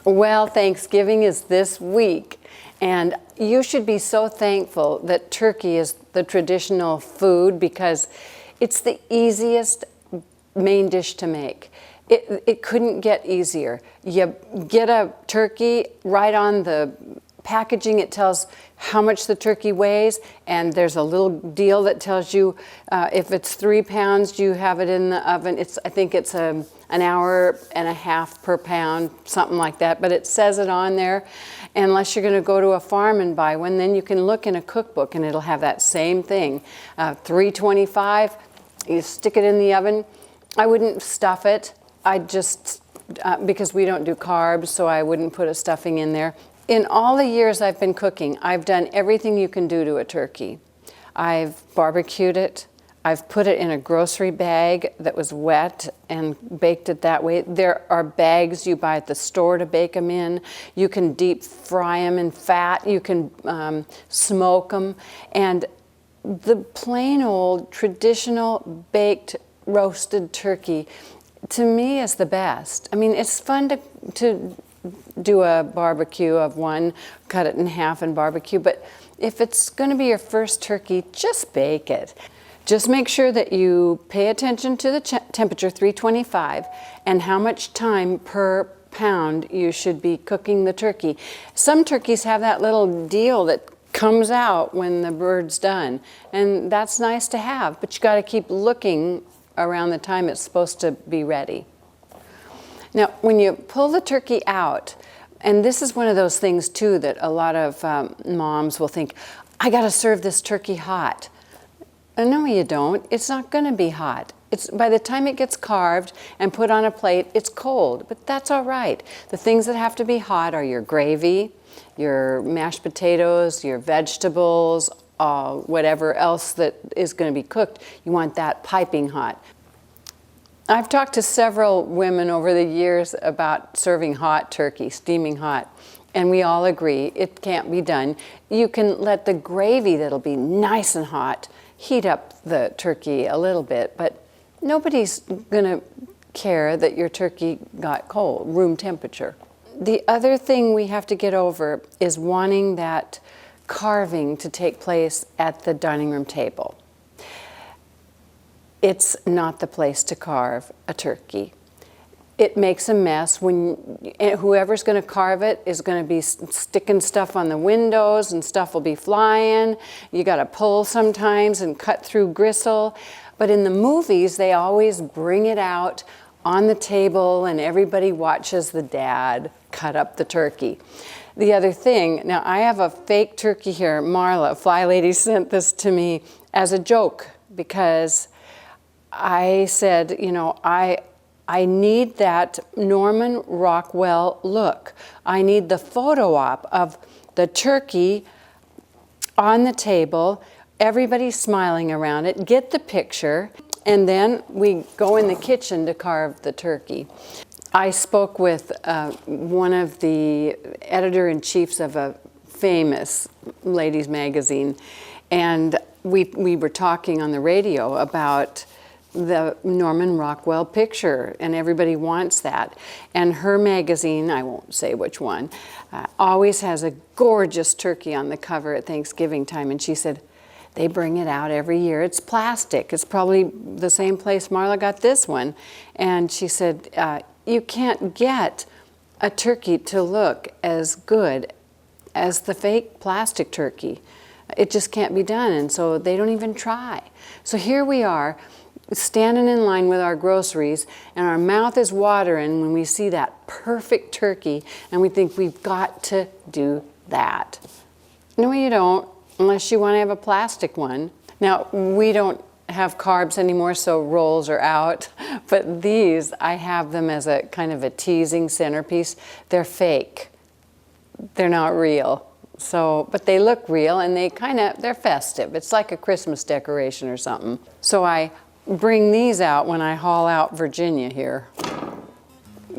Well, Thanksgiving is this week, and you should be so thankful that turkey is the traditional food because it's the easiest main dish to make. It couldn't get easier. You get a turkey, right on the packaging it tells how much the turkey weighs, and there's a little deal that tells you if it's 3 pounds, you have it in the oven. I think it's an hour and a half per pound, something like that, but it says it on there. Unless you're going to go to a farm and buy one, then you can look in a cookbook and it'll have that same thing. 325, you stick it in the oven. I wouldn't stuff it. I just, because we don't do carbs, so I wouldn't put a stuffing in there. In all the years I've been cooking, I've done everything you can do to a turkey. I've barbecued it. I've put it in a grocery bag that was wet and baked it that way. There are bags you buy at the store to bake them in. You can deep fry them in fat. You can smoke them. And the plain old traditional baked roasted turkey, to me, is the best. I mean, it's fun to do a barbecue of one, cut it in half and barbecue, but if it's going to be your first turkey, just bake it. Just make sure that you pay attention to the temperature, 325, and how much time per pound you should be cooking the turkey. Some turkeys have that little deal that comes out when the bird's done, and that's nice to have, but you got to keep looking around the time it's supposed to be ready. Now, when you pull the turkey out, and this is one of those things too that a lot of moms will think, I got to serve this turkey hot. No, you don't. It's not going to be hot. By the time it gets carved and put on a plate, it's cold, but that's all right. The things that have to be hot are your gravy, your mashed potatoes, your vegetables, whatever else that is going to be cooked. You want that piping hot. I've talked to several women over the years about serving hot turkey, steaming hot, and we all agree it can't be done. You can let the gravy that'll be nice and hot heat up the turkey a little bit, but nobody's going to care that your turkey got cold, room temperature. The other thing we have to get over is wanting that carving to take place at the dining room table. It's not the place to carve a turkey. It makes a mess when whoever's going to carve it is going to be sticking stuff on the windows and stuff will be flying. You got to pull sometimes and cut through gristle. But in the movies, they always bring it out on the table and everybody watches the dad cut up the turkey. The other thing, now I have a fake turkey here. Marla, Fly Lady, sent this to me as a joke because I said, you know, I need that Norman Rockwell look. I need the photo op of the turkey on the table, everybody smiling around it, get the picture, and then we go in the kitchen to carve the turkey. I spoke with one of the editor-in-chiefs of a famous ladies magazine, and we were talking on the radio about the Norman Rockwell picture, and everybody wants that. And her magazine, I won't say which one, always has a gorgeous turkey on the cover at Thanksgiving time. And she said, they bring it out every year. It's plastic. It's probably the same place Marla got this one. And she said, you can't get a turkey to look as good as the fake plastic turkey. It just can't be done, and so they don't even try. So here we are, standing in line with our groceries, and our mouth is watering when we see that perfect turkey, and we think we've got to do that. No, you don't, unless you want to have a plastic one. Now, we don't have carbs anymore, so rolls are out, but these, I have them as a kind of a teasing centerpiece. They're fake. They're not real. So, but they look real, and they're festive. It's like a Christmas decoration or something. So I bring these out when I haul out Virginia here.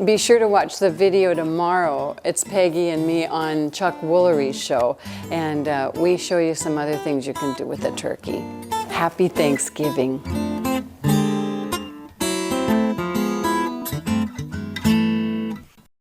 Be sure to watch the video tomorrow. It's Peggy and me on Chuck Woolery's show, and we show you some other things you can do with a turkey. Happy Thanksgiving.